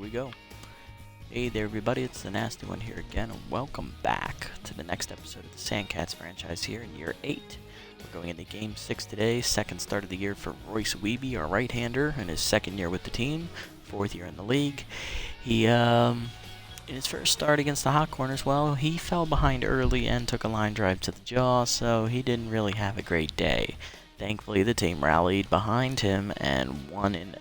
we go. Hey there everybody, it's the Nasty One here again, and welcome back to the next episode of the Sandcats franchise here in year 8. We're going into game 6 today, second start of the year for Royce Wiebe, our right-hander, in his second year with the team, fourth year in the league. He, in his first start against the Hot Corners, well, he fell behind early and took a line drive to the jaw, so he didn't really have a great day. Thankfully, the team rallied behind him and won in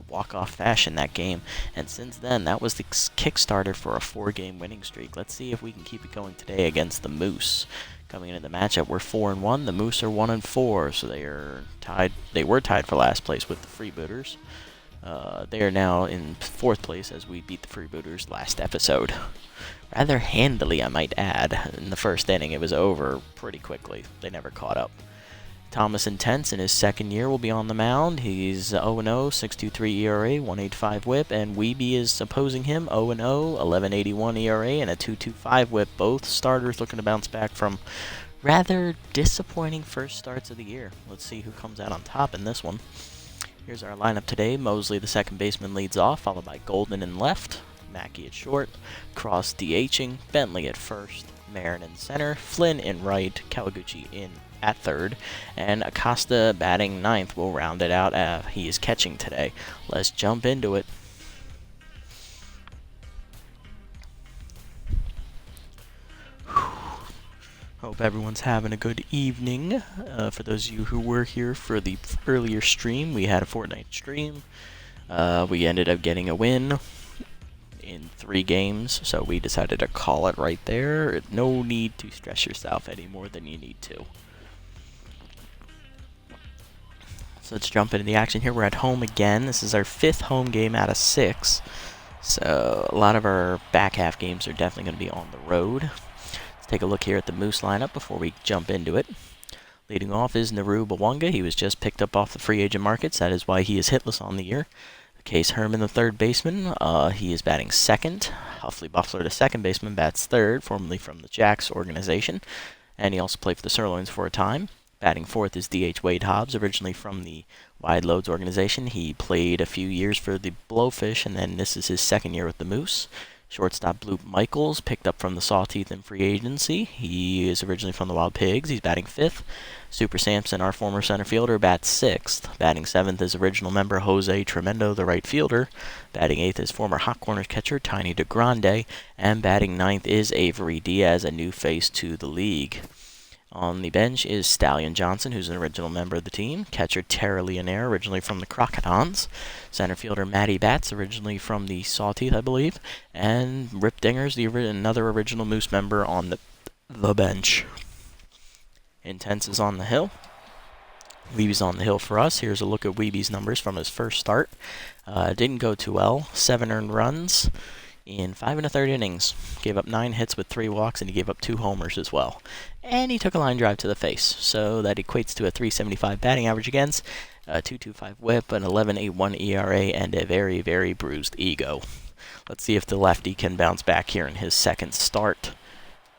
walk-off fashion that game, and since then, that was the kickstarter for a 4-game winning streak. Let's see if we can keep it going today against the Moose. Coming into the matchup, we're 4-1. The Moose are 1-4, so they are tied. They were tied for last place with the Freebooters. They are now in 4th place as we beat the Freebooters last episode. Rather handily, I might add. In the first inning, it was over pretty quickly. They never caught up. Thomas Intense in his second year will be on the mound. He's 0-0, 6.23 ERA, 1.85 WHIP, and Wiebe is opposing him, 0-0, 11.81 ERA, and a 2.25 WHIP. Both starters looking to bounce back from rather disappointing first starts of the year. Let's see who comes out on top in this one. Here's our lineup today. Mosley, the second baseman, leads off, followed by Golden in left, Mackey at short, Cross DHing, Bentley at first, Marin in center, Flynn in right, Kawaguchi in at third, and Acosta batting ninth will round it out. He is catching today. Let's jump into it. Hope everyone's having a good evening. For those of you who were here for the earlier stream, we had a Fortnite stream. We ended up getting a win in 3 games, so we decided to call it right there. No need to stress yourself any more than you need to. So let's jump into the action here. We're at home again. This is our 5th home game out of 6. So a lot of our back half games are definitely going to be on the road. Let's take a look here at the Moose lineup before we jump into it. Leading off is Naru Bawanga. He was just picked up off the free agent markets. That is why he is hitless on the year. Case Herman, the third baseman. He is batting second. Huffley Buffler, the second baseman, bats third, formerly from the Jacks organization. And he also played for the Sirloins for a time. Batting fourth is DH Wade Hobbs, originally from the Wide Loads organization. He played a few years for the Blowfish, and then this is his second year with the Moose. Shortstop Bloop Michaels, picked up from the Sawteeth in free agency. He is originally from the Wild Pigs. He's batting fifth. Super Sampson, our former center fielder, bats sixth. Batting seventh is original member Jose Tremendo, the right fielder. Batting eighth is former Hot Corners catcher Tiny DeGrande. And batting ninth is Avery Diaz, a new face to the league. On the bench is Stallion Johnson, who's an original member of the team. Catcher Tara Leonaire, originally from the Koreatowns. Center fielder Matty Batts, originally from the Sawteeth, I believe. And Rip Dingers, another original Moose member on the bench. Intense is on the hill. Wiebe's on the hill for us. Here's a look at Wiebe's numbers from his first start. Didn't go too well. 7 earned runs in 5 1/3 innings. Gave up 9 hits with 3 walks, and he gave up 2 homers as well. And he took a line drive to the face, so that equates to a 375 batting average against, a 2.25 whip, an 11.81 ERA, and a very, very bruised ego. Let's see if the lefty can bounce back here in his second start.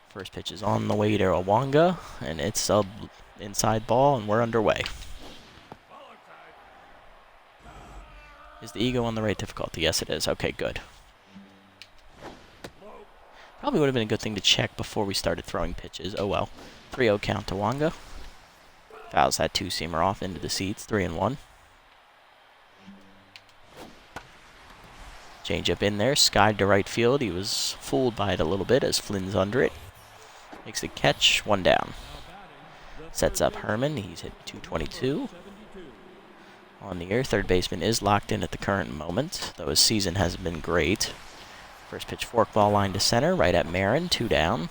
First pitch is on the way to Awanga, and it's a inside ball, and we're underway. Is the ego on the right difficulty? Yes, it is. Okay, good. Probably would have been a good thing to check before we started throwing pitches. Oh well. 3-0 count to Wanga. Fouls that 2-seamer off into the seats. 3-1. Change up in there. Skied to right field. He was fooled by it a little bit as Flynn's under it. Makes the catch. 1 down. Sets up Herman. He's hit 222. On the air, third baseman is locked in at the current moment, though his season hasn't been great. First pitch forkball line to center, right at Marin, 2 down.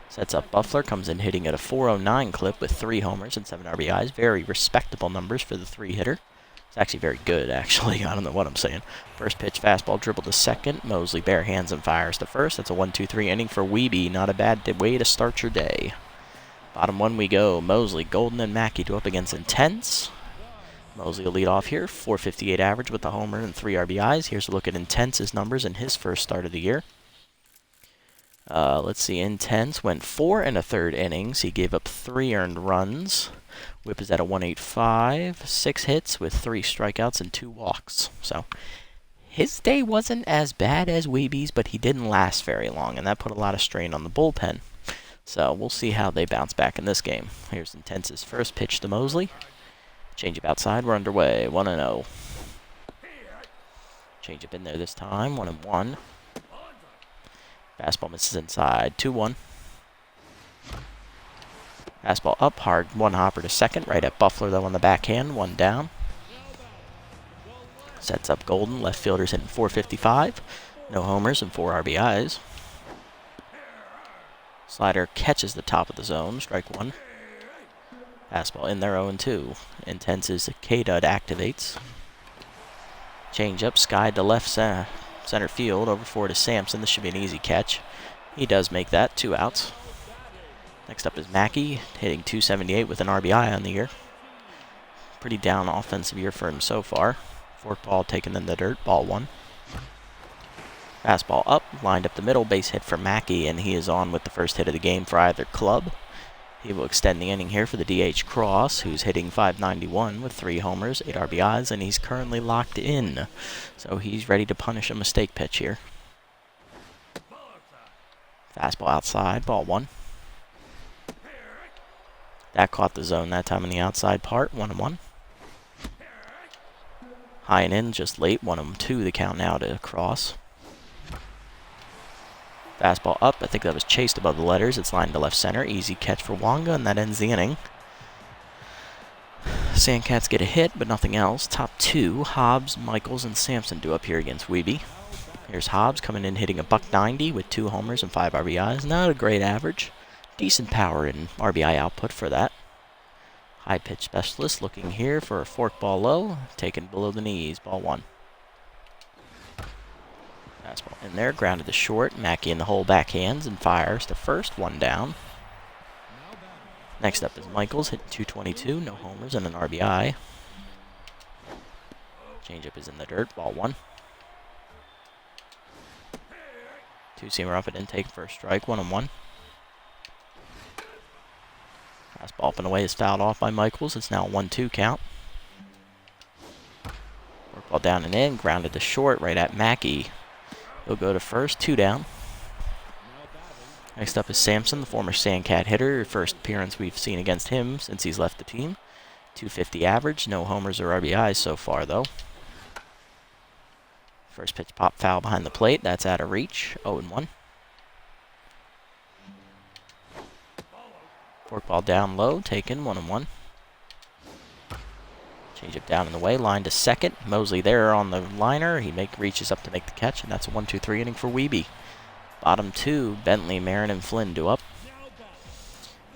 Sets up Buffler, comes in hitting at a 409 clip with 3 homers and 7 RBIs. Very respectable numbers for the 3-hitter. It's actually very good, actually. I don't know what I'm saying. First pitch fastball dribble to second. Mosley bare hands and fires to first. That's a 1-2-3 inning for Wiebe. Not a bad way to start your day. Bottom 1 we go. Mosley, Golden, and Mackey go up against Intense. Mosley will lead off here, 458 average with a homer and 3 RBIs. Here's a look at Intense's numbers in his first start of the year. Let's see, Intense went 4 1/3 innings. He gave up 3 earned runs. Whip is at a 185, 6 hits with 3 strikeouts and 2 walks. So his day wasn't as bad as Weeby's, but he didn't last very long, and that put a lot of strain on the bullpen. So we'll see how they bounce back in this game. Here's Intense's first pitch to Mosley. Change-up outside, we're underway, 1-0. Change-up in there this time, 1-1. Fastball misses inside, 2-1. Fastball up hard, one hopper to second, right at Buffler though on the backhand, 1 down. Sets up Golden, left fielder's hitting .455. No homers and 4 RBIs. Slider catches the top of the zone, strike 1. Fastball in there, 0-2. Intense's K-Dud activates. Change up, skied to left center field, over 4 to Sampson. This should be an easy catch. He does make that, 2 outs. Next up is Mackey, hitting .278 with an RBI on the year. Pretty down offensive year for him so far. Forkball taken in the dirt, ball 1. Fastball up, lined up the middle, base hit for Mackey, and he is on with the first hit of the game for either club. He will extend the inning here for the DH Cross, who's hitting .591 with 3 homers, 8 RBIs, and he's currently locked in. So he's ready to punish a mistake pitch here. Fastball outside, ball 1. That caught the zone that time in the outside part, 1-1. High and in, just late, 1-2 the count now to Cross. Fastball up, I think that was chased above the letters. It's lined to left center, easy catch for Wonga, and that ends the inning. Sandcats get a hit, but nothing else. Top 2, Hobbs, Michaels, and Sampson do up here against Weeby. Here's Hobbs coming in hitting a .190 with 2 homers and 5 RBIs. Not a great average. Decent power and RBI output for that. High pitch specialist looking here for a forkball low, taken below the knees, ball 1. Fastball in there, grounded to short. Mackey in the hole backhands and fires to first, 1 down. Next up is Michaels, hitting .222, no homers and an RBI. Changeup is in the dirt, ball 1. 2-seamer up at intake for a strike, 1-1. Fastball up and away is fouled off by Michaels. It's now a 1-2 count. Workball down and in, grounded to short, right at Mackey. He'll go to first, 2 down. Next up is Sampson, the former Sandcat hitter. First appearance we've seen against him since he's left the team. .250 average, no homers or RBIs so far, though. First pitch pop foul behind the plate. That's out of reach, 0-1. Forkball down low, taken, 1-1. Changeup down in the way, line to second. Mosley there on the liner. He reaches up to make the catch, and that's a 1-2-3 inning for Weeby. Bottom 2, Bentley, Marin, and Flynn do up.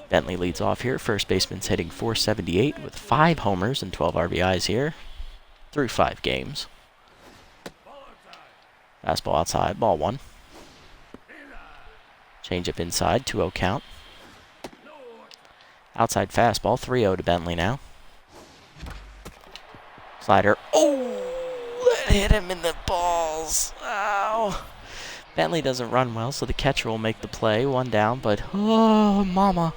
Bentley leads off here. First baseman's hitting .478 with 5 homers and 12 RBIs here through 5 games. Fastball outside, ball 1. Changeup inside, 2-0 count. Outside fastball, 3-0 to Bentley now. Slider. Oh, that hit him in the balls. Ow. Bentley doesn't run well, so the catcher will make the play. 1 down, but oh, mama.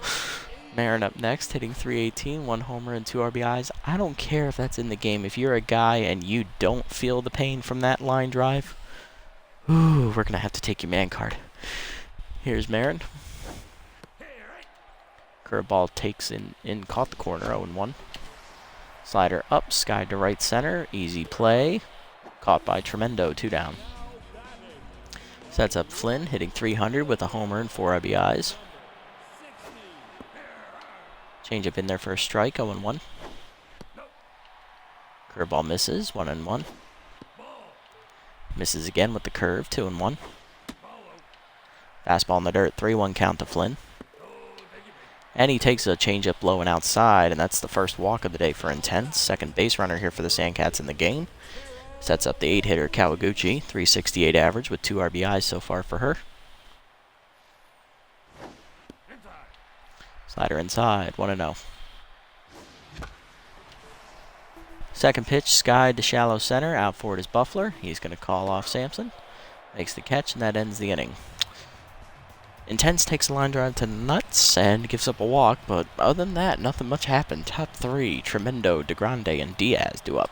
Marin up next, hitting .318, 1 homer and 2 RBIs. I don't care if that's in the game. If you're a guy and you don't feel the pain from that line drive, ooh, we're going to have to take your man card. Here's Marin. Curveball takes in, caught the corner, 0-1. Slider up, skied to right center, easy play. Caught by Tremendo, 2 down. Sets up Flynn, hitting .300 with a homer and 4 RBIs. Changeup in there for a strike, 0-1. Curveball misses, 1-1. Misses again with the curve, 2-1. Fastball in the dirt, 3-1 count to Flynn. And he takes a changeup low and outside, and that's the first walk of the day for Intense. Second base runner here for the Sandcats in the game. Sets up the 8-hitter Kawaguchi, .368 average with 2 RBIs so far for her. Slider inside, 1-0. Second pitch, skied to shallow center. Out for it is Buffler. He's going to call off Sampson. Makes the catch, and that ends the inning. Intense takes a line drive to nuts and gives up a walk, but other than that, nothing much happened. Top 3, Tremendo, DeGrande, and Diaz do up.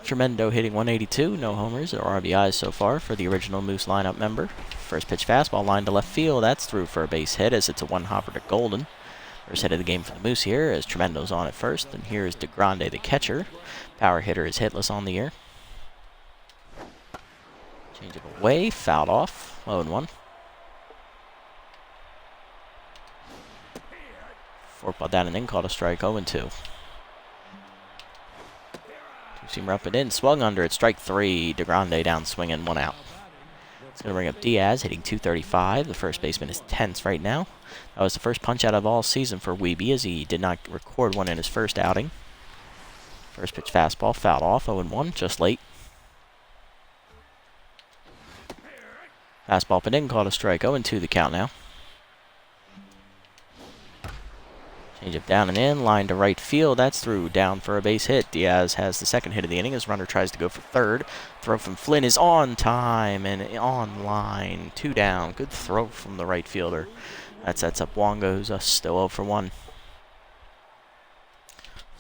Tremendo hitting 182, no homers or RBIs so far for the original Moose lineup member. First pitch fastball line to left field, that's through for a base hit as it's a one-hopper to Golden. First hit of the game for the Moose here as Tremendo's on at first, and here is DeGrande, the catcher. Power hitter is hitless on the year. Change it away, fouled off, 0-1. Forkball down and in, called a strike, 0-2. Two-seamer up and in, swung under it, strike 3. DeGrande down swinging, 1 out. It's going to bring up Diaz, hitting 235. The first baseman is tense right now. That was the first punch out of all season for Wiebe, as he did not record one in his first outing. First pitch fastball, fouled off, 0-1, just late. Fastball up and in, called a strike, 0-2 the count now. Change up down and in, line to right field, that's through, down for a base hit. Diaz has the second hit of the inning as runner tries to go for third. Throw from Flynn is on time and on line, 2 down. Good throw from the right fielder. That sets up Wonga, who's still 0-1.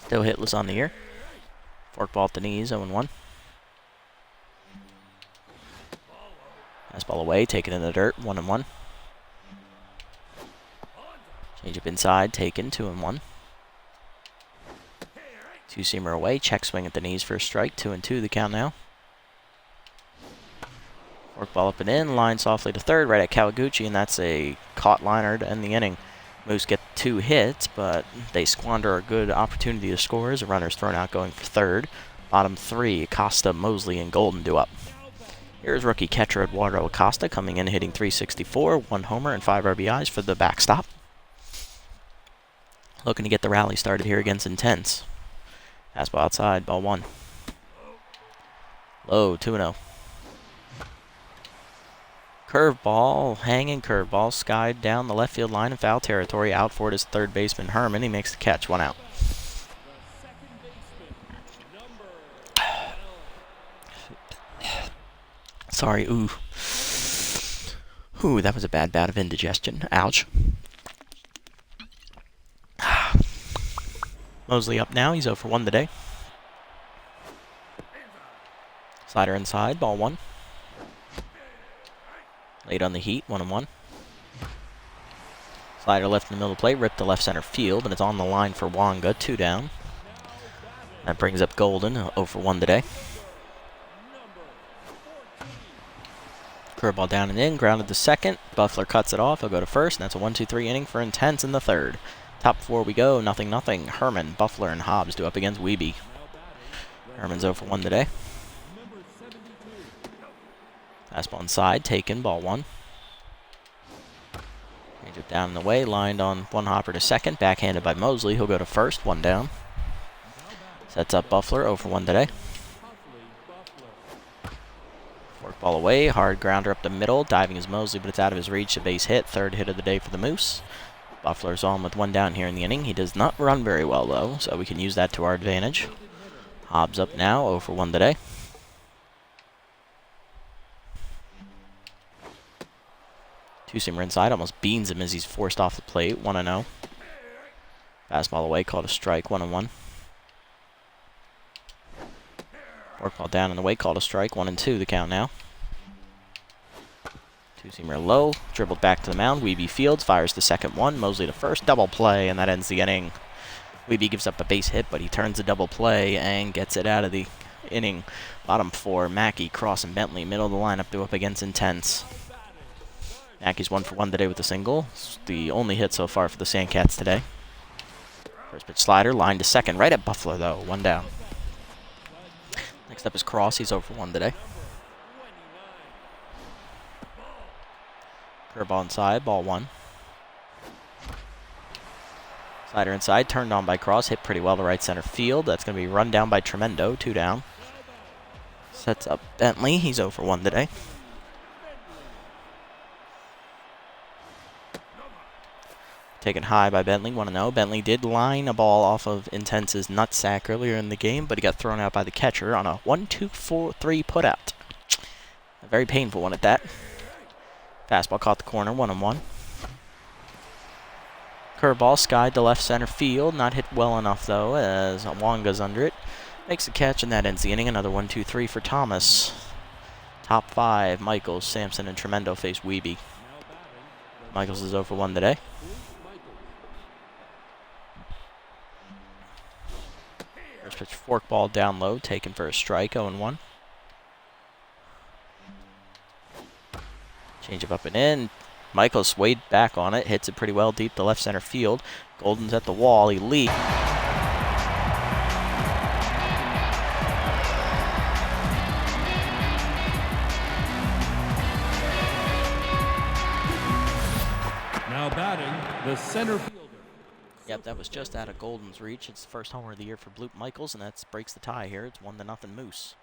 Still hitless on the year. Forkball at the knees, 0-1. Fastball away, taken in the dirt, 1-1. Change up inside, taken, 2-1. Two-seamer away, check swing at the knees for a strike, 2-2 the count now. Forkball up and in, line softly to third, right at Kawaguchi, and that's a caught liner to end the inning. Moose get 2 hits, but they squander a good opportunity to score as a runner's thrown out going for third. Bottom 3, Acosta, Mosley, and Golden do up. Here's rookie catcher Eduardo Acosta coming in hitting 364, 1 homer and 5 RBIs for the backstop. Looking to get the rally started here against Intense. Fastball outside, ball 1. Low, 2-0. Curveball, hanging curveball, skied down the left field line in foul territory. Out for it is third baseman Herman. He makes the catch, 1 out. Sorry, ooh. Ooh, that was a bad bout of indigestion. Ouch. Mosley up now. He's 0-1 today. Slider inside, ball 1. Late on the heat, 1-1. Slider left in the middle of the plate, ripped to left center field, and it's on the line for Wonga, 2 down. That brings up Golden, 0-1 today. Curveball down and in, grounded to second. Buffler cuts it off. He'll go to first, and that's a 1-2-3 inning for Intense in the third. Top 4 we go, 0-0. Herman, Buffler, and Hobbs do up against Wiebe. Herman's 0-1 today. Fastball inside, taken, ball 1. Change it down and away, lined on 1 hopper to second. Backhanded by Mosley. He'll go to first, 1 down. Sets up Buffler, 0-1 today. Forkball away, hard grounder up the middle. Diving is Mosley, but it's out of his reach. A base hit, third hit of the day for the Moose. Buffler's on with 1 down here in the inning. He does not run very well, though, so we can use that to our advantage. Hobbs up now, 0-1 today. Two-seamer inside, almost beans him as he's forced off the plate, 1-0. Fastball away, called a strike, 1-1. Forkball down and away, called a strike, 1-2 the count now. Two-seamer low, dribbled back to the mound. Wiebe fields, fires the second one. Mosley to first, double play, and that ends the inning. Wiebe gives up a base hit, but he turns a double play and gets it out of the inning. Bottom 4, Mackey, Cross, and Bentley, middle of the lineup, do up against Intense. Mackey's 1-for-1 today with a single. It's the only hit so far for the Sandcats today. First pitch slider, line to second, right at Buffler though, 1 down. Next up is Cross, he's 0-for-1 today. Curveball inside, ball 1. Slider inside, turned on by Cross, hit pretty well to right center field. That's going to be run down by Tremendo, 2 down. Sets up Bentley, he's 0-for-1 today. Taken high by Bentley, 1-0. Bentley did line a ball off of Intense's nutsack earlier in the game, but he got thrown out by the catcher on a 1-2-4-3 putout. A very painful one at that. Fastball caught the corner, 1-1. Curveball skied to left center field. Not hit well enough, though, as Wonga's under it. Makes the catch, and that ends the inning. Another 1-2-3 for Thomas. Top 5, Michaels, Sampson, and Tremendo face Wiebe. Michaels is 0 for 1 today. First pitch, forkball down low, taken for a strike, 0-1. Changeup up and in. Michaels swayed back on it, hits it pretty well deep to left center field. Golden's at the wall, he leaps. Now batting, the center fielder. Yep, that was just out of Golden's reach. It's the first homer of the year for Bloop Michaels, and that breaks the tie here. It's 1-0 Moose.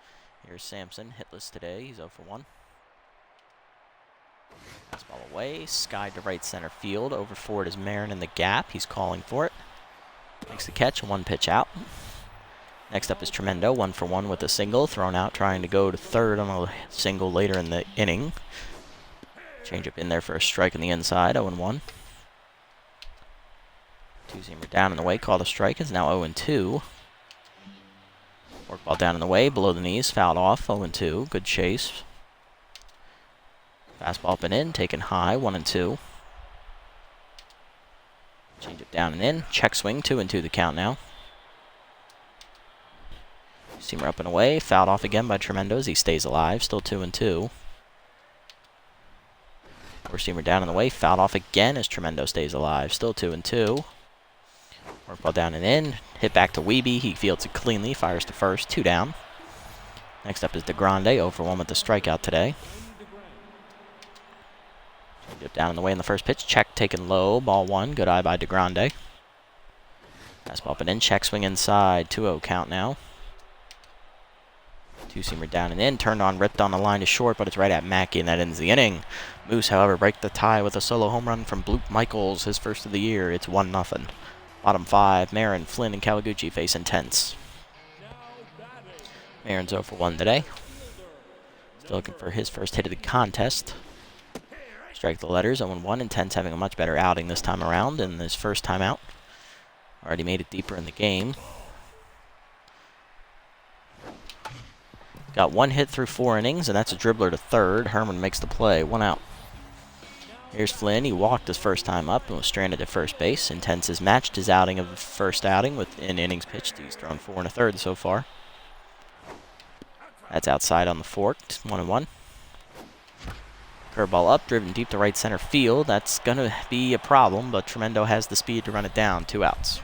Here's Sampson, hitless today. He's 0 for 1. Fastball away, skied to right center field. Over forward is Marin in the gap. He's calling for it. Makes the catch, 1 pitch out. Next up is Tremendo, 1 for 1 with a single. Thrown out, trying to go to third on a single later in the inning. Changeup in there for a strike on the inside, 0-1. Two-seamer down and away, called a strike. It's now 0-2. Forkball down and away, below the knees, fouled off, 0-2. Good chase. Fastball up and in, taken high, 1-2. Change it down and in, check swing, 2-2 the count now. Seamer up and away, fouled off again by Tremendo as he stays alive, still 2-2. Four-seamer down and away, fouled off again as Tremendo stays alive, still 2-2. Forkball down and in, hit back to Wiebe, he fields it cleanly, fires to first, 2 down. Next up is DeGrande, 0 for 1 with the strikeout today. Changeup down and away in the first pitch, check taken low, ball 1, good eye by DeGrande. Fastball up and in, check swing inside, 2-0 count now. Two-seamer down and in, turned on, ripped on the line to short, but it's right at Mackey, and that ends the inning. Moose, however, break the tie with a solo home run from Bloop Michaels, his first of the year. It's 1-0. Bottom 5, Marin, Flynn, and Kawaguchi face Intense. Marin's 0 for 1 today. Still looking for his first hit of the contest. Strike the letters, 0-1. Intense having a much better outing this time around in his first time out. Already made it deeper in the game. Got 1 hit through 4 innings, and that's a dribbler to third. Herman makes the play, 1 out. Here's Flynn. He walked his first time up and was stranded at first base. Intense has matched his outing of the first outing with innings pitched. He's thrown 4 1/3 so far. That's outside on the fork, 1-1. Curveball up, driven deep to right center field. That's going to be a problem, but Tremendo has the speed to run it down, 2 outs.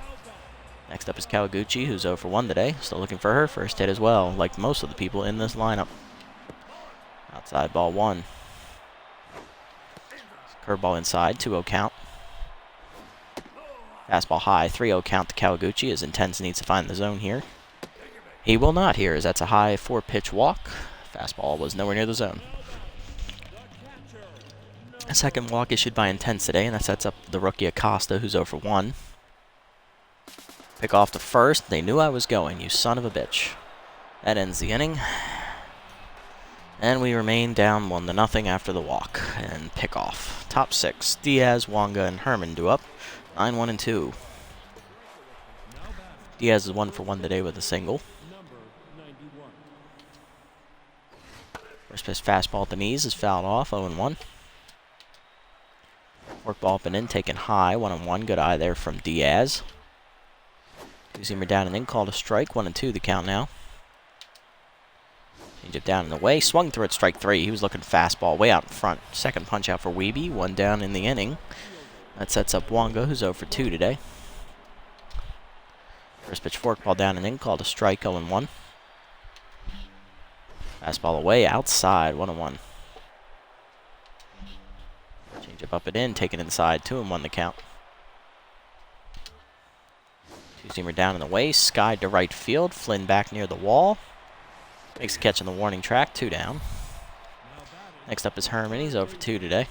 Next up is Kawaguchi, who's 0 for 1 today. Still looking for her first hit as well, like most of the people in this lineup. Outside, ball 1. Curveball inside, 2-0 count. Fastball high, 3-0 count to Kawaguchi, as Intense needs to find the zone here. He will not here, as that's a high 4-pitch walk. Fastball was nowhere near the zone. A second walk issued by Intense today, and that sets up the rookie Acosta, who's 0 for 1. Pick off to first. They knew I was going, you son of a bitch. That ends the inning. And we remain down 1-0 after the walk and pick off. Top 6, Diaz, Wanga, and Herman do up. 9-1-2. Diaz is 1 for 1 today with a single. First pitch fastball at the knees is fouled off, 0-1. Forkball up and in, taken high, 1-1. Good eye there from Diaz. Two-seamer down and in, called a strike, 1-2 the count now. Change it down and away, swung through it, strike 3. He was looking fastball way out in front. Second punch out for Wiebe, 1 down in the inning. That sets up Wanga, who's 0 for 2 today. First pitch forkball down and in, called a strike, 0-1. Fastball away, outside, 1-1. Change up and in, taken inside, 2-1 the count. Two-seamer down and away, skied to right field. Flynn back near the wall. Makes a catch on the warning track, 2 down. Next up is Herman. He's 0 for 2 today.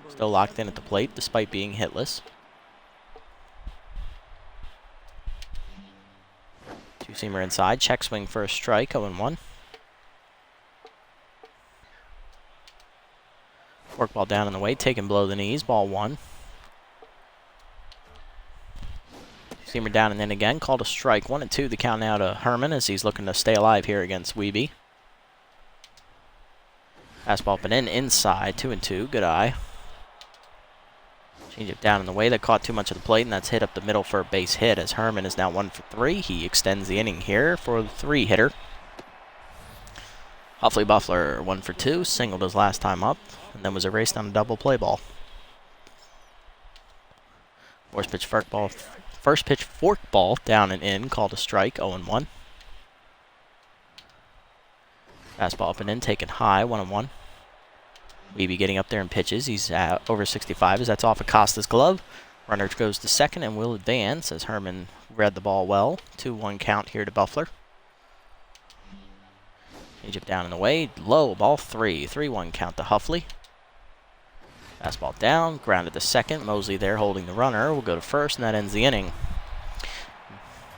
Still locked in at the plate despite being hitless. Two-seamer inside, check swing for a strike, 0-1. Forkball down and away, taken below the knees, ball 1. Two-seamer down and in again. Called a strike. 1-2 the count now to Herman as he's looking to stay alive here against Wiebe. Fastball up and in, inside, 2-2, good eye. Change it down in the way, that caught too much of the plate, and that's hit up the middle for a base hit as Herman is now 1 for 3. He extends the inning here for the 3-hitter. Huffley Buffler 1 for 2, singled his last time up, and then was erased on a double play ball. First pitch fork ball down and in, called a strike, 0-1. Fastball up and in, taken high, 1-1. Wiebe getting up there in pitches. He's over 65 as that's off Acosta's glove. Runner goes to second and will advance as Herman read the ball well. 2-1 count here to Buffler. Change it down and away. Low, ball 3. 3-1 count to Huffley. Fastball down, grounded to second. Mosley there holding the runner. Will go to first, and that ends the inning.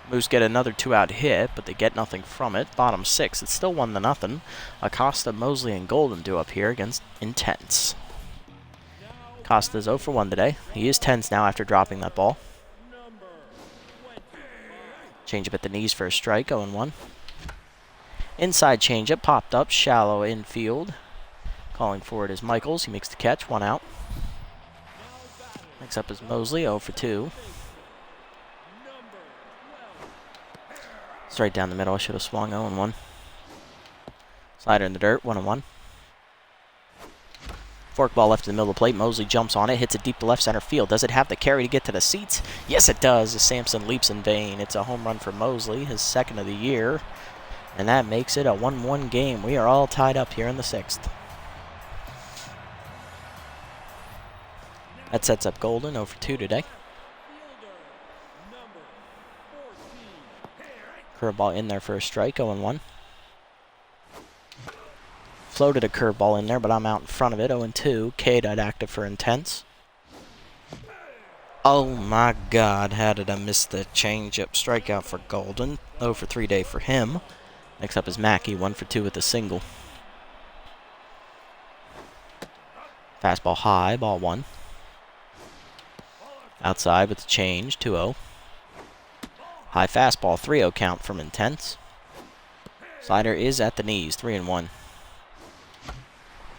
Moose get another 2-out hit, but they get nothing from it. Bottom 6, it's still 1-0. Acosta, Mosley, and Golden due up here against Intense. Acosta's 0 for 1 today. He is tense now after dropping that ball. Changeup at the knees for a strike, 0-1. Inside changeup, popped up, shallow infield. Calling for it is Michaels. He makes the catch, 1 out. Next up is Mosley, 0 for 2. Straight down the middle, I should have swung, 0-1. Slider in the dirt, 1-1. Forkball left in the middle of the plate. Mosley jumps on it, hits it deep to left center field. Does it have the carry to get to the seats? Yes, it does, as Sampson leaps in vain. It's a home run for Mosley, his second of the year. And that makes it a 1-1 game. We are all tied up here in the 6th. That sets up Golden, 0 for 2 today. Curveball in there for a strike, 0-1. Floated a curveball in there, but I'm out in front of it, 0-2. K died active for Intense. Oh my God, how did I miss the changeup? Strikeout for Golden, 0 for 3 day for him. Next up is Mackey, 1 for 2 with a single. Fastball high, ball 1. Outside with the change, 2-0. High fastball, 3-0 count from Intense. Slider is at the knees, 3-1.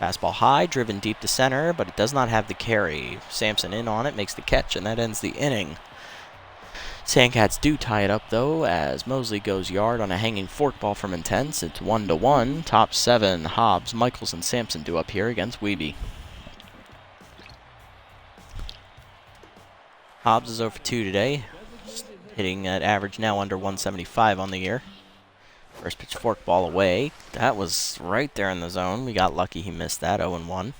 Fastball high, driven deep to center, but it does not have the carry. Sampson in on it, makes the catch, and that ends the inning. Sandcats do tie it up, though, as Mosley goes yard on a hanging forkball from Intense. It's 1-1. Top 7, Hobbs, Michaels, and Sampson do up here against Wiebe. Hobbs is 0 for 2 today, hitting at average now under 175 on the year. First pitch forkball away. That was right there in the zone. We got lucky he missed that, 0-1.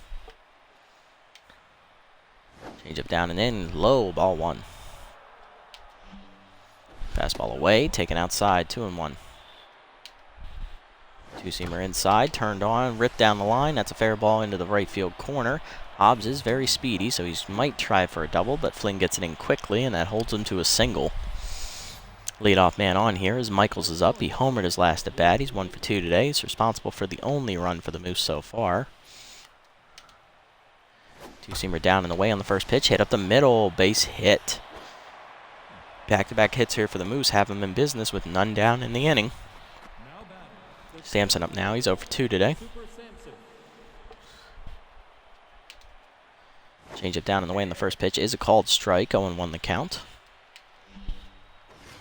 Change up down and in, low, ball 1. Fastball away, taken outside, 2-1. Two-seamer inside, turned on, ripped down the line. That's a fair ball into the right field corner. Hobbs is very speedy, so he might try for a double, but Flynn gets it in quickly, and that holds him to a single. Leadoff man on here as Michaels is up. He homered his last at bat. He's 1 for 2 today. He's responsible for the only run for the Moose so far. Two-seamer down in the way on the first pitch. Hit up the middle. Base hit. Back-to-back hits here for the Moose. Have him in business with none down in the inning. Sampson up now. He's 0 for 2 today. Change it down in the way in the first pitch is a called strike. 0-1 the count.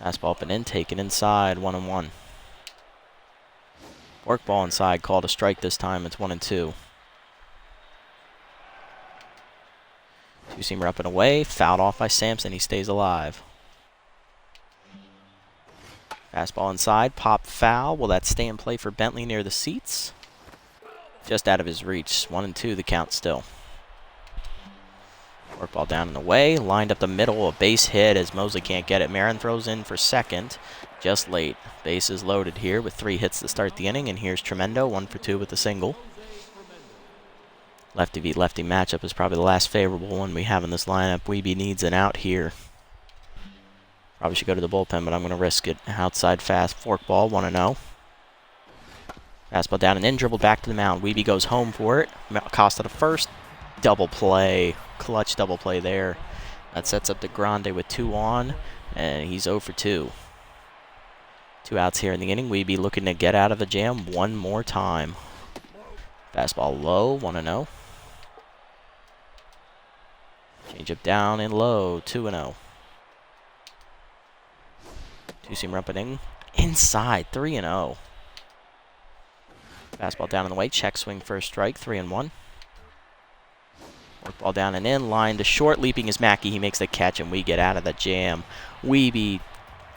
Fastball up and in, taken inside, 1-1. Workball inside, called a strike this time. It's 1-2. Two-seamer up and away, fouled off by Sampson. He stays alive. Fastball inside, pop foul. Will that stay in play for Bentley near the seats? Just out of his reach. 1-2 the count still. Workball down and away, lined up the middle, a base hit as Mosley can't get it. Marin throws in for second, just late. Base is loaded here with 3 hits to start the inning, and here's Tremendo, 1 for 2 with a single. Lefty v lefty matchup is probably the last favorable one we have in this lineup. Wiebe needs an out here. Probably should go to the bullpen, but I'm going to risk it. Outside fast forkball, 1-0. Fastball down and in, dribbled back to the mound. Wiebe goes home for it. Acosta to first. Double play. Clutch double play there. That sets up the Grande with 2 on. And he's 0 for 2. 2 outs here in the inning. We'd be looking to get out of the jam one more time. Fastball low, 1-0. Changeup down and low, 2-0. Two-seam opening. Inside, 3-0. Fastball down and away. Check swing for a strike, 3-1. Work ball down and in. Line to short. Leaping is Mackey. He makes the catch, and we get out of the jam. Weeby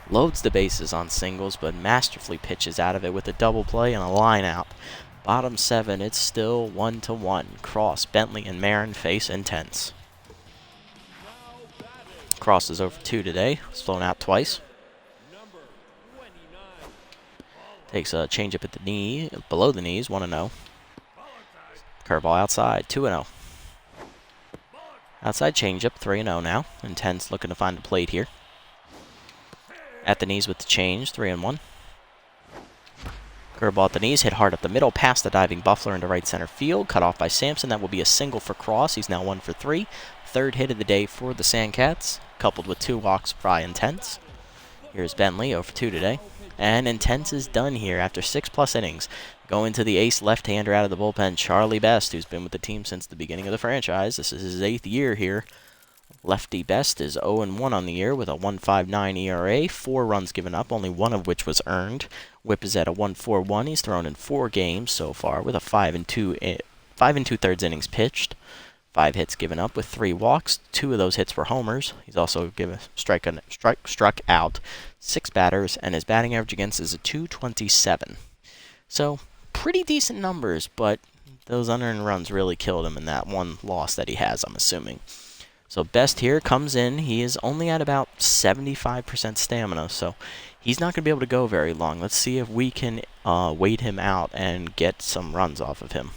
loads the bases on singles, but masterfully pitches out of it with a double play and a line out. Bottom 7, it's still 1-1. Cross, Bentley, and Marin face intense. Cross is 0 for 2 today. Slown out twice. Takes a changeup at the knee, below the knees, 1-0. Curveball outside, 2-0. Outside changeup, 3-0 now. Intense looking to find the plate here. At the knees with the change, 3-1. Curveball at the knees, hit hard up the middle, past the diving Buffler into right center field. Cut off by Sampson. That will be a single for Cross. He's now 1 for 3. Third hit of the day for the Sandcats, coupled with 2 walks by Intense. Here's Bentley, 0 for 2 today. And Intense is done here after 6+ innings. Going to the ace left-hander out of the bullpen, Charlie Best, who's been with the team since the beginning of the franchise. This is his 8th year here. Lefty Best is 0-1 on the year with a 1.59 ERA, 4 runs given up, only 1 of which was earned. Whip is at a 1.41. He's thrown in 4 games so far with a 5 2/3 innings pitched. 5 hits given up with 3 walks. 2 of those hits were homers. He's also struck out 6 batters, and his batting average against is a .227. So pretty decent numbers, but those unearned runs really killed him in that one loss that he has, I'm assuming. So Best here comes in. He is only at about 75% stamina, so he's not going to be able to go very long. Let's see if we can wait him out and get some runs off of him.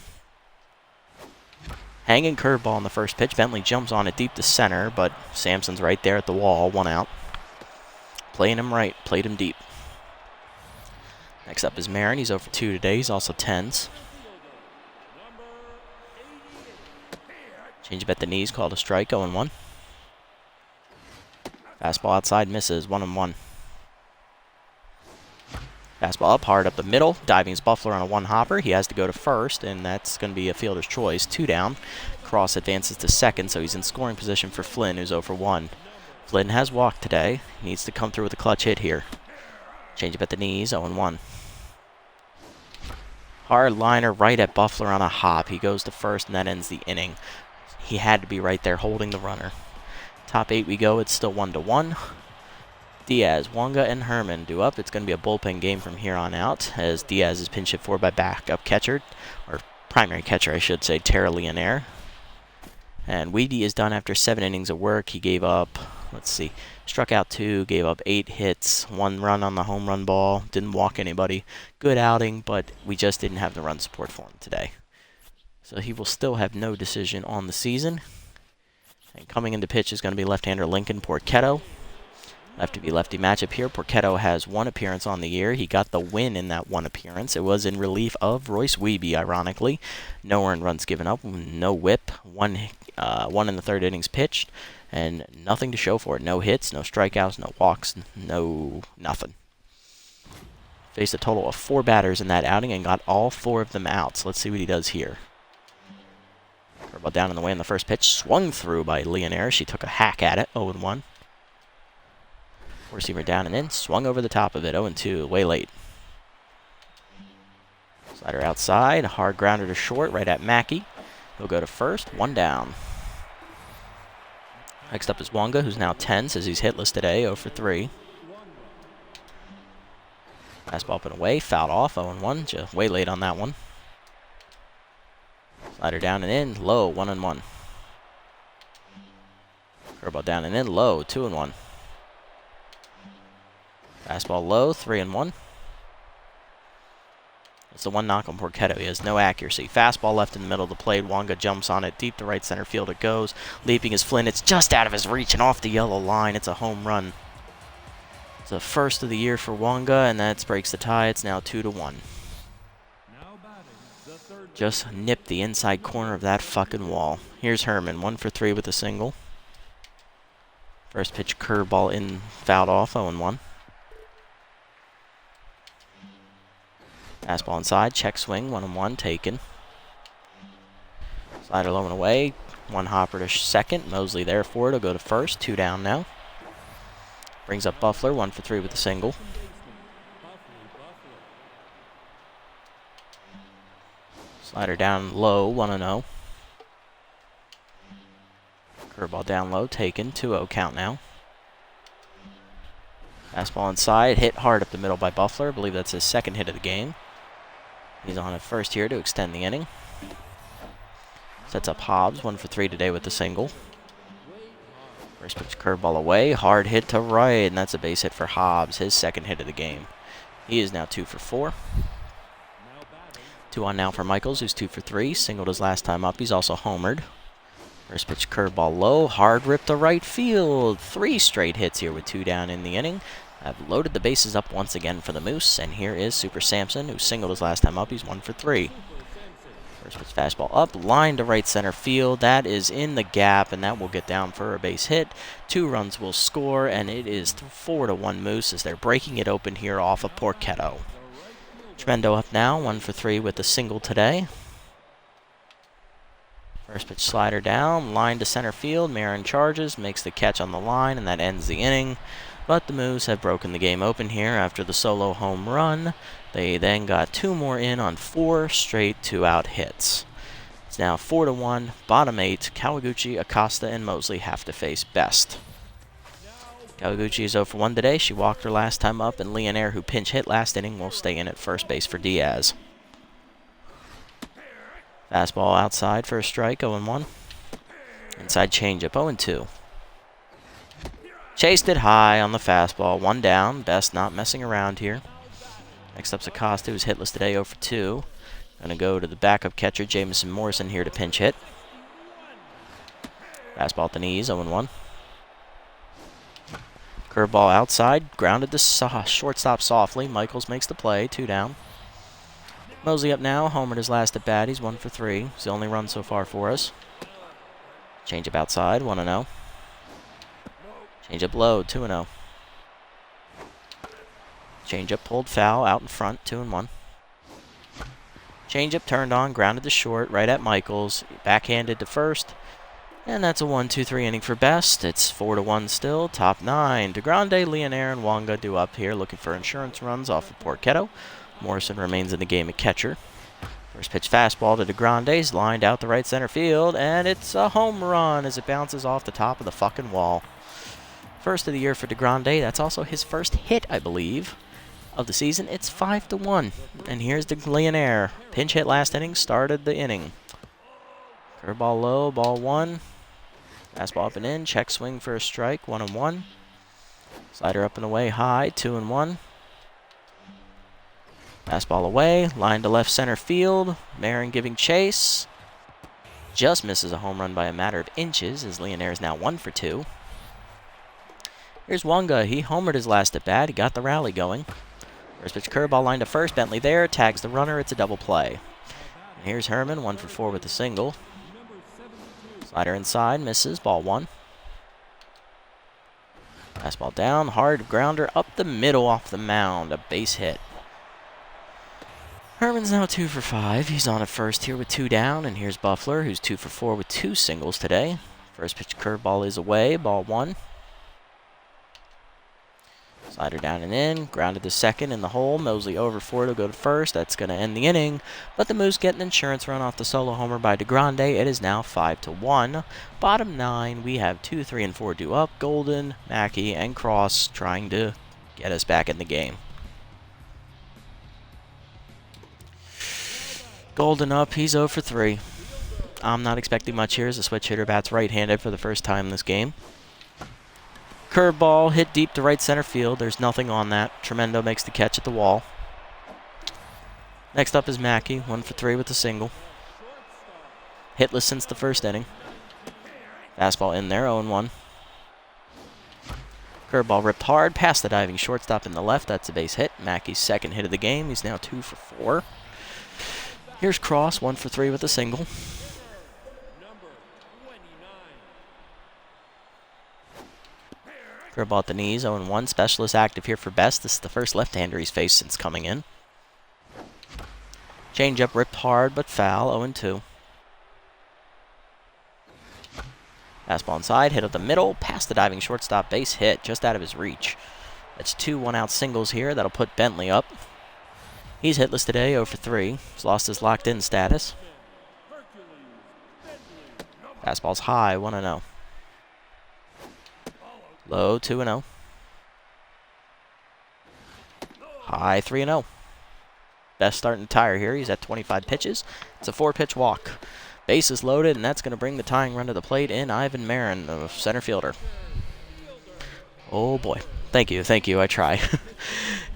Hanging curveball on the first pitch. Bentley jumps on it deep to center, but Sampson's right there at the wall, 1 out. Playing him right, played him deep. Next up is Marin. He's 0 for 2 today. He's also tens. Changeup at the knees, called a strike, 0-1. Fastball outside, misses, 1-1. Fastball up, hard up the middle. Diving is Buffler on a 1-hopper. He has to go to first, and that's going to be a fielder's choice. 2 down. Cross advances to second, so he's in scoring position for Flynn, who's 0 for 1. Flynn has walked today. He needs to come through with a clutch hit here. Changeup at the knees, 0-1. Hard liner right at Buffler on a hop. He goes to first, and that ends the inning. He had to be right there holding the runner. Top 8 we go. It's still 1-1. Diaz, Wonga, and Herman do up. It's going to be a bullpen game from here on out, as Diaz is pinch hit for by backup catcher, or primary catcher, I should say, Tara Leonaire. And Weedy is done after 7 innings of work. He gave up, struck out 2, gave up 8 hits, 1 run on the home run ball, didn't walk anybody. Good outing, but we just didn't have the run support for him today. So he will still have no decision on the season. And coming into pitch is going to be left-hander Lincoln Porchetto. Lefty-lefty matchup here. Porchetto has 1 appearance on the year. He got the win in that 1 appearance. It was in relief of Royce Weeby, ironically. No earned runs given up, no whip, 1 in the 3rd innings pitched, and nothing to show for it. No hits, no strikeouts, no walks, nothing. Faced a total of 4 batters in that outing and got all 4 of them out. So let's see what he does here. Curveball down in the way on the first pitch. Swung through by Leonaire. She took a hack at it. 0-1. Receiver down and in. Swung over the top of it. 0-2. Way late. Slider outside. Hard grounder to short. Right at Mackey. He'll go to first. 1 down. Next up is Wonga, who's now 10, says he's hitless today. 0 for 3. Fastball up and away. Fouled off. 0-1. Just way late on that one. Slider down and in, low, 1-1. Curveball down and in, low, 2-1. Fastball low, 3-1. It's the 1 knock on Porchetto. He has no accuracy. Fastball left in the middle of the plate. Wonga jumps on it. Deep to right center field it goes. Leaping is Flynn. It's just out of his reach and off the yellow line. It's a home run. It's the first of the year for Wonga, and that breaks the tie. It's now 2-1. Just nipped the inside corner of that fucking wall. Here's Herman, 1 for 3 with a single. First pitch curveball in, fouled off, 0-1. Fastball inside, check swing, 1-1, taken. Slider low and away, one hopper to second. Mosley there for it, will go to first, 2 down now. Brings up Buffler, 1 for 3 with a single. Slider down low, 1-0. Curveball down low, taken, 2-0 count now. Fastball inside, hit hard up the middle by Buffler. I believe that's his second hit of the game. He's on at first here to extend the inning. Sets up Hobbs, 1 for 3 today with the single. First pitch curveball away, hard hit to right, and that's a base hit for Hobbs, his second hit of the game. He is now 2 for 4. 2 on now for Michaels, who's 2 for 3. Singled his last time up. He's also homered. First pitch curveball low, hard rip to right field. 3 straight hits here with 2 down in the inning. I've loaded the bases up once again for the Moose, and here is Super Samson, who singled his last time up. He's 1 for 3. First pitch fastball up, line to right center field. That is in the gap, and that will get down for a base hit. 2 runs will score, and it is 4-1 Moose as they're breaking it open here off of Koreatown. Tremendo up now, 1 for 3 with a single today. First pitch slider down, line to center field. Marin charges, makes the catch on the line, and that ends the inning. But the Moose have broken the game open here after the solo home run. They then got 2 more in on 4 straight 2-out hits. It's now 4-1, bottom 8. Kawaguchi, Acosta, and Mosley have to face Best. Kawaguchi is 0 for 1 today. She walked her last time up, and Leonaire, who pinch hit last inning, will stay in at first base for Diaz. Fastball outside for a strike, 0-1. Inside changeup, 0-2. Chased it high on the fastball, 1 down. Best not messing around here. Next up's Acosta, who's hitless today, 0 for 2. Gonna go to the backup catcher, Jamison Morrison, here to pinch hit. Fastball at the knees, 0-1. Curveball outside, grounded to shortstop softly. Michaels makes the play, 2 down. Mosley up now, homered his last at bat. He's 1 for 3. He's the only run so far for us. Changeup outside, 1-0. Changeup low, 2-0. Changeup pulled foul out in front, 2-1. Changeup turned on, grounded to short, right at Michaels. Backhanded to first. And that's a 1-2-3 inning for Best. It's 4-1 still, top 9. DeGrande, Leonaire, and Wonga do up here, looking for insurance runs off of Koreatown. Morrison remains in the game at catcher. First pitch fastball to DeGrande's, lined out the right center field, and it's a home run as it bounces off the top of the fucking wall. First of the year for DeGrande. That's also his first hit, I believe, of the season. It's 5-1. And here's the Leonaire. Pinch hit last inning, started the inning. Curveball low, ball 1. Fastball up and in, check swing for a strike, 1-1. Slider up and away, high, 2-1. Fastball away, line to left center field. Marin giving chase. Just misses a home run by a matter of inches as Leonaire is now 1 for 2. Here's Wonga. He homered his last at bat. He got the rally going. First pitch curveball line to first. Bentley there, tags the runner. It's a double play. And here's Herman, 1 for 4 with a single. Slider inside, misses, ball 1. Fastball down, hard grounder up the middle off the mound, a base hit. Herman's now 2 for 5. He's on at first here with 2 down, and here's Buffler, who's 2 for 4 with 2 singles today. First pitch curveball is away, ball 1. Slider down and in, grounded to second in the hole. Mosley over for it, will go to first. That's going to end the inning. But the Moose get an insurance run off the solo homer by DeGrande. It is now 5-1. Bottom 9, we have 2, 3, and 4 due up. Golden, Mackey, and Cross trying to get us back in the game. Golden up, he's 0 for 3. I'm not expecting much here as the switch hitter bats right-handed for the first time in this game. Curveball hit deep to right center field. There's nothing on that. Tremendo makes the catch at the wall. Next up is Mackey, 1 for 3 with a single. Hitless since the first inning. Fastball in there, 0-1. Curveball ripped hard past the diving shortstop in the left. That's a base hit. Mackey's second hit of the game. He's now 2 for 4. Here's Cross, 1 for 3 with a single. Curveball at the knees, 0-1. Specialist active here for Best. This is the first left-hander he's faced since coming in. Changeup ripped hard, but foul, 0-2. Fastball inside, hit up the middle, past the diving shortstop, base hit, just out of his reach. That's 2 one-out singles here. That'll put Bentley up. He's hitless today, 0 for 3. He's lost his locked-in status. Fastball's high, 1-0. Low, 2-0. High, 3-0. Best starting to tire here. He's at 25 pitches. It's a 4-pitch walk. Base is loaded, and that's going to bring the tying run to the plate in Ivan Marin, the center fielder. Oh, boy. Thank you, I try.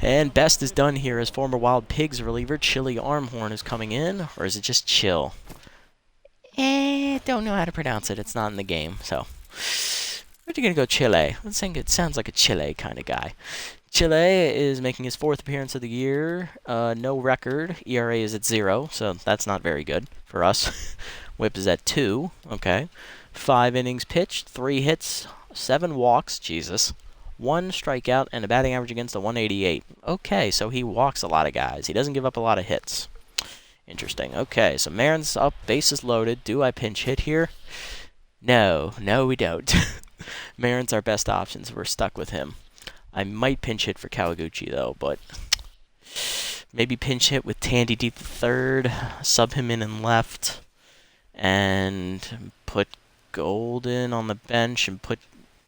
And Best is done here as former Wild Pigs reliever Chili Armhorn is coming in, or is it just Chill? Don't know how to pronounce it. It's not in the game, so. We're going to go Chile. I think it sounds like a Chile kind of guy. Chile is making his 4th appearance of the year. No record. ERA is at 0, so that's not very good for us. Whip is at 2. Okay. 5 innings pitched, 3 hits, 7 walks. Jesus. 1 strikeout, and a batting average against a 188. Okay, so he walks a lot of guys. He doesn't give up a lot of hits. Interesting. Okay, so Marin's up, bases loaded. Do I pinch hit here? No, we don't. Marin's our best option, so we're stuck with him. I might pinch hit for Kawaguchi, though, but maybe pinch hit with Tandy deep the third, sub him in left, and put Golden on the bench and put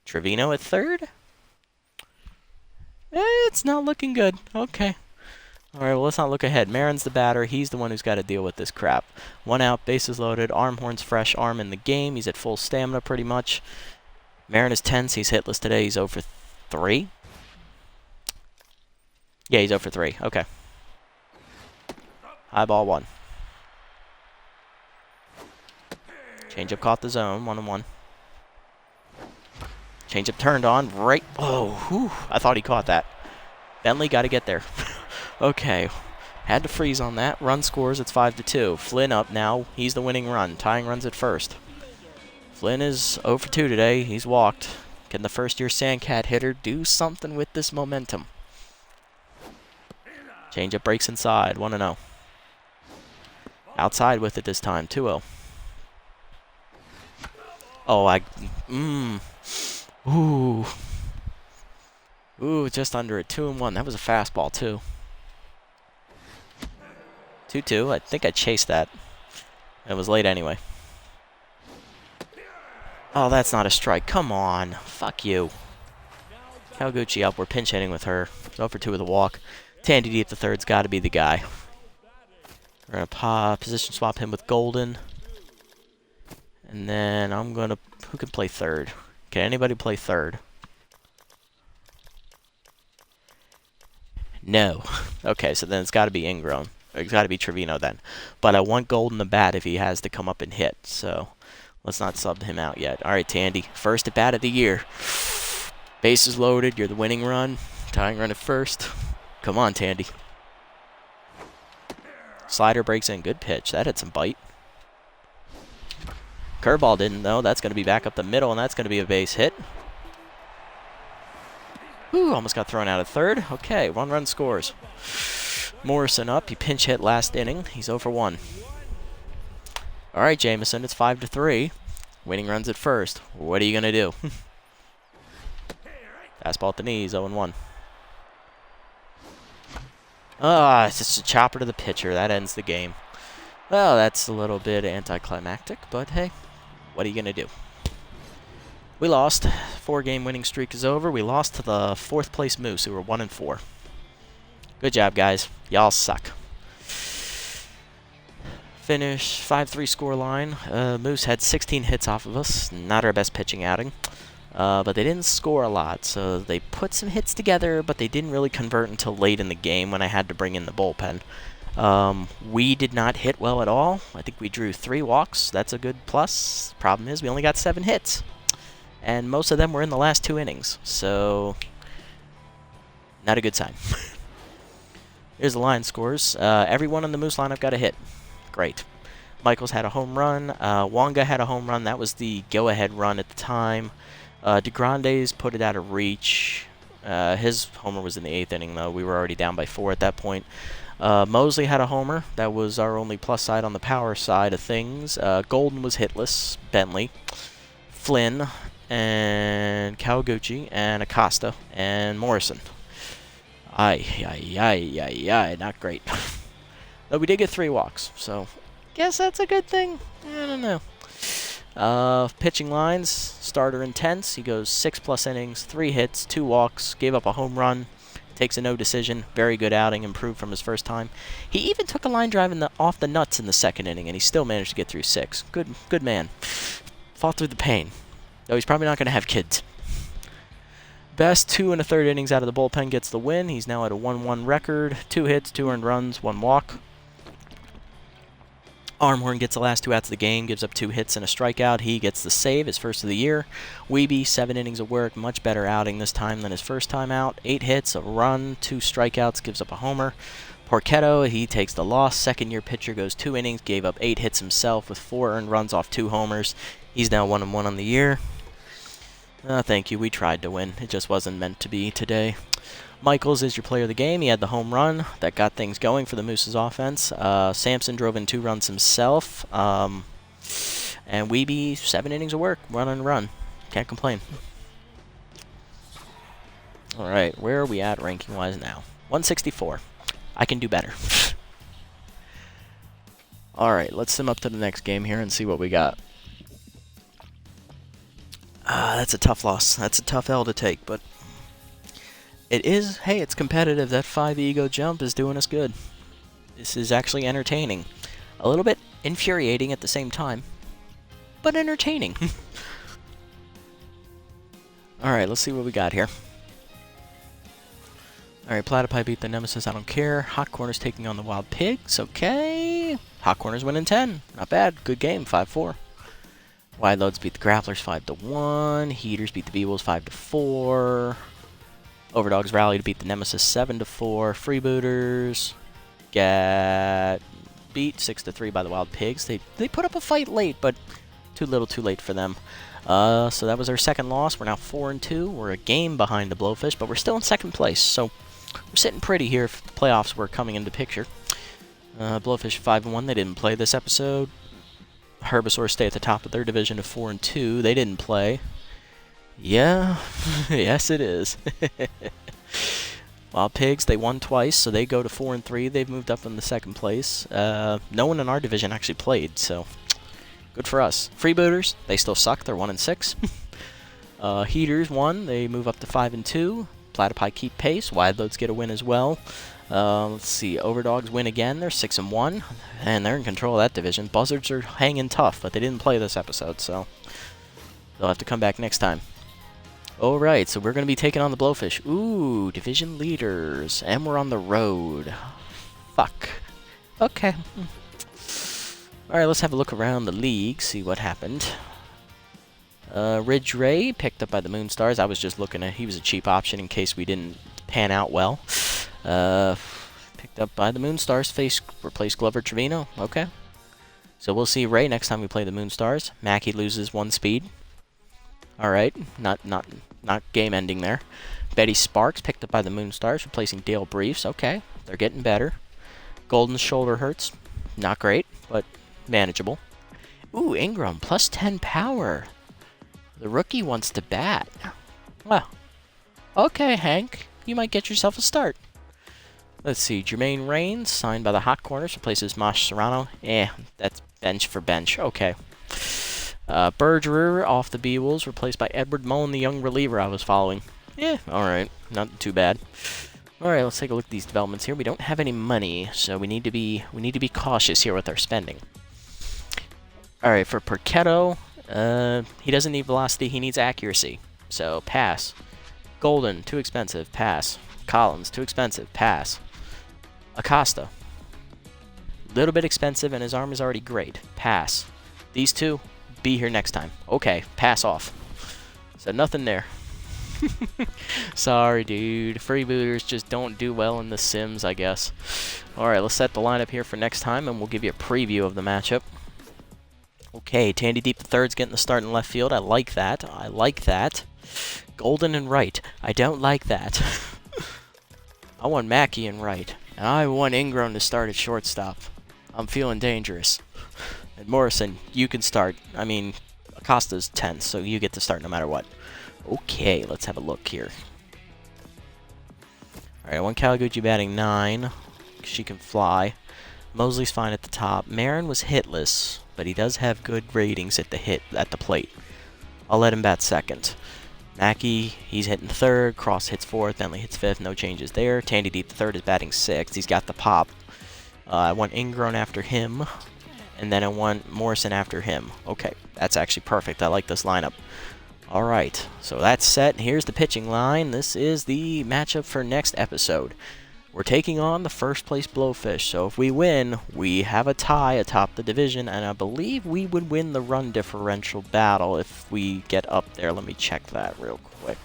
Trevino at third? It's not looking good. Okay. All right, well, let's not look ahead. Marin's the batter. He's the one who's got to deal with this crap. 1 out, bases loaded. Armhorn's fresh arm in the game. He's at full stamina pretty much. Marin is tense. He's hitless today. He's 0 for 3. Yeah, he's 0 for 3. Okay. High ball 1. Changeup caught the zone. 1-1. Changeup turned on. Right. Oh, whew. I thought he caught that. Bentley got to get there. Okay. Had to freeze on that. Run scores. It's 5-2. Flynn up now. He's the winning run. Tying runs at first. Flynn is 0 for 2 today. He's walked. Can the first-year Sandcat hitter do something with this momentum? Changeup breaks inside. 1-0. Outside with it this time. 2-0. Oh, Ooh, just under it. 2-1. That was a fastball, too. 2-2. I think I chased that. It was late anyway. Oh, that's not a strike. Come on. Fuck you. Kawaguchi up. We're pinch hitting with her. 0 for 2 with a walk. Tandy deep the third's got to be the guy. We're going to position swap him with Golden. And then I'm going to... Who can play third? Can anybody play third? No. Okay, so then it's got to be Ingrown. It's got to be Trevino then. But I want Golden the bat if he has to come up and hit. So let's not sub him out yet. All right, Tandy. First at bat of the year. Bases loaded. You're the winning run. Tying run at first. Come on, Tandy. Slider breaks in. Good pitch. That had some bite. Curveball didn't, though. That's going to be back up the middle, and that's going to be a base hit. Whew, almost got thrown out at third. Okay, 1 run scores. Morrison up. He pinch hit last inning. He's 0 for 1. All right, Jameson, it's 5-3. Winning runs at first. What are you going to do? Fastball at the knees, 0-1. It's just a chopper to the pitcher. That ends the game. Well, that's a little bit anticlimactic, but hey, what are you going to do? We lost. 4-game winning streak is over. We lost to the 4th place Moose, who were 1-4. Good job, guys. Y'all suck. Finish 5-3 score line. Moose had 16 hits off of us. Not our best pitching outing. But they didn't score a lot, so they put some hits together, but they didn't really convert until late in the game when I had to bring in the bullpen. We did not hit well at all. I think we drew 3 walks. That's a good plus. Problem is we only got 7 hits. And most of them were in the last 2 innings. So, not a good sign. Here's the line scores. Everyone in the Moose lineup got a hit. Great. Michaels had a home run. Wonga had a home run. That was the go-ahead run at the time. DeGrande's put it out of reach. His homer was in the 8th inning, though. We were already down by 4 at that point. Mosley had a homer. That was our only plus side on the power side of things. Golden was hitless. Bentley. Flynn. And Kawaguchi. And Acosta. And Morrison. Aye. Not great. Though we did get 3 walks, so guess that's a good thing. I don't know. Pitching lines, starter intense. He goes 6+ innings, 3 hits, 2 walks, gave up a home run, takes a no decision. Very good outing, improved from his first time. He even took a line drive off the nuts in the 2nd inning, and he still managed to get through 6. Good man. Fought through the pain. Though he's probably not going to have kids. Best 2 1/3 innings out of the bullpen gets the win. He's now at a 1-1 record. 2 hits, 2 earned runs, 1 walk. Armhorn gets the last 2 outs of the game, gives up 2 hits and a strikeout. He gets the save, his first of the year. Wiebe, 7 innings of work, much better outing this time than his first time out. 8 hits, a run, 2 strikeouts, gives up a homer. Porchetto, he takes the loss. Second-year pitcher goes 2 innings, gave up 8 hits himself with 4 earned runs off 2 homers. He's now 1-1 on the year. Thank you, we tried to win. It just wasn't meant to be today. Michaels is your player of the game. He had the home run that got things going for the Moose's offense. Sampson drove in 2 runs himself. And Wiebe, 7 innings of work, run and run. Can't complain. All right, where are we at ranking-wise now? 164. I can do better. All right, let's sim up to the next game here and see what we got. That's a tough loss. That's a tough L to take, but it is, hey, it's competitive. That 5 ego jump is doing us good. This is actually entertaining. A little bit infuriating at the same time, but entertaining. Alright, let's see what we got here. Alright, Platypi beat the Nemesis, I don't care. Hot Corners taking on the Wild Pigs, okay. Hot Corners winning 10, not bad. Good game, 5-4. Wide Loads beat the Grapplers 5-1. Heaters beat the B-Wolves 5-4. Overdogs rally to beat the Nemesis 7-4. Freebooters get beat 6-3 by the Wild Pigs. They put up a fight late, but too little too late for them. So that was our second loss. We're now 4-2. We're a game behind the Blowfish, but we're still in second place. So we're sitting pretty here if the playoffs were coming into picture. Blowfish 5-1. They didn't play this episode. Herbisaurs stay at the top of their division of 4-2. They didn't play. Yeah, yes it is. Wild Pigs, they won twice, so they go to 4-3. They've moved up in the second place. No one in our division actually played, so good for us. Freebooters, they still suck. They're 1-6. Heaters won. They move up to 5-2. Platypi keep pace. Wide Loads get a win as well. Let's see. Overdogs win again. They're 6-1, and they're in control of that division. Buzzards are hanging tough, but they didn't play this episode, so they'll have to come back next time. Alright, so we're going to be taking on the Blowfish. Ooh, division leaders, and we're on the road. Fuck. Okay. Alright, let's have a look around the league, see what happened. Ridge Ray, picked up by the Moonstars. I was just looking at, he was a cheap option in case we didn't pan out well. Picked up by the Moonstars, replaced Glover Trevino. Okay. So we'll see Ray next time we play the Moonstars. Mackie loses 1 speed. Alright, not game ending there. Betty Sparks picked up by the Moonstars, replacing Dale Briefs. Okay, they're getting better. Golden's shoulder hurts. Not great, but manageable. Ooh, Ingram, plus 10 power. The rookie wants to bat. Well, okay, Hank. You might get yourself a start. Let's see. Jermaine Rains, signed by the Hot Corners, replaces Mosh Serrano. That's bench for bench. Okay. Bergerer off the B-Wolves, replaced by Edward Mullen, the young reliever I was following. Alright. Not too bad. Alright, let's take a look at these developments here. We don't have any money, so we need to be cautious here with our spending. Alright, for Porchetto, he doesn't need velocity, he needs accuracy. So, pass. Golden, too expensive, pass. Collins, too expensive, pass. Acosta, little bit expensive and his arm is already great, pass. These two, be here next time. Okay, pass off. So nothing there. Sorry, dude. Freebooters just don't do well in the Sims, I guess. Alright, let's set the lineup here for next time, and we'll give you a preview of the matchup. Okay, Tandy Deep III's getting the start in left field. I like that. I like that. Golden and right. I don't like that. I want Mackey and right. And I want Ingram to start at shortstop. I'm feeling dangerous. And Morrison, you can start. I mean, Acosta's 10th, so you get to start no matter what. Okay, let's have a look here. Alright, I want Kawaguchi batting 9. She can fly. Mosley's fine at the top. Marin was hitless, but he does have good ratings at the plate. I'll let him bat 2nd. Mackey, he's hitting 3rd. Cross hits 4th. Bentley hits 5th. No changes there. Tandy Deep, the 3rd, is batting 6th. He's got the pop. I want Ingrown after him. And then I want Morrison after him. Okay, that's actually perfect. I like this lineup. Alright, so that's set. Here's the pitching line. This is the matchup for next episode. We're taking on the first place Blowfish, so if we win, we have a tie atop the division, and I believe we would win the run differential battle if we get up there. Let me check that real quick.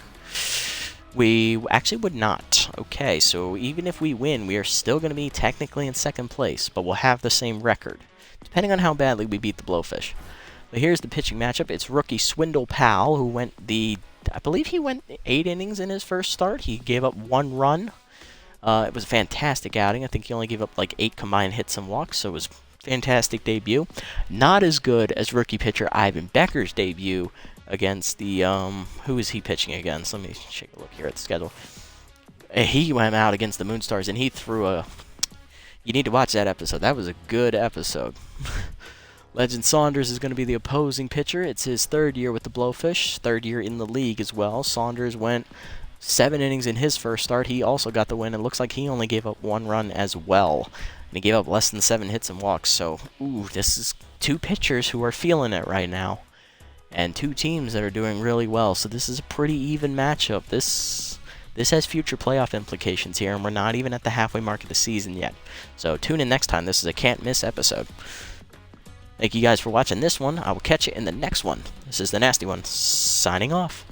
We actually would not. Okay, so even if we win, we are still going to be technically in 2nd place, but we'll have the same record, depending on how badly we beat the Blowfish. But here's the pitching matchup. It's rookie Swindle Powell, who went I believe he went 8 innings in his first start. He gave up 1 run. It was a fantastic outing. I think he only gave up like 8 combined hits and walks, so it was a fantastic debut. Not as good as rookie pitcher Ivan Becker's debut against the, who is he pitching against? Let me take a look here at the schedule. He went out against the Moonstars, and he threw a... You need to watch that episode. That was a good episode. Legend Saunders is going to be the opposing pitcher. It's his 3rd year with the Blowfish, 3rd year in the league as well. Saunders went 7 innings in his first start. He also got the win. It looks like he only gave up 1 run as well. And he gave up less than 7 hits and walks. So, ooh, this is 2 pitchers who are feeling it right now. And 2 teams that are doing really well. So this is a pretty even matchup. This has future playoff implications here, and we're not even at the halfway mark of the season yet. So tune in next time. This is a can't-miss episode. Thank you guys for watching this one. I will catch you in the next one. This is the Nasty One, signing off.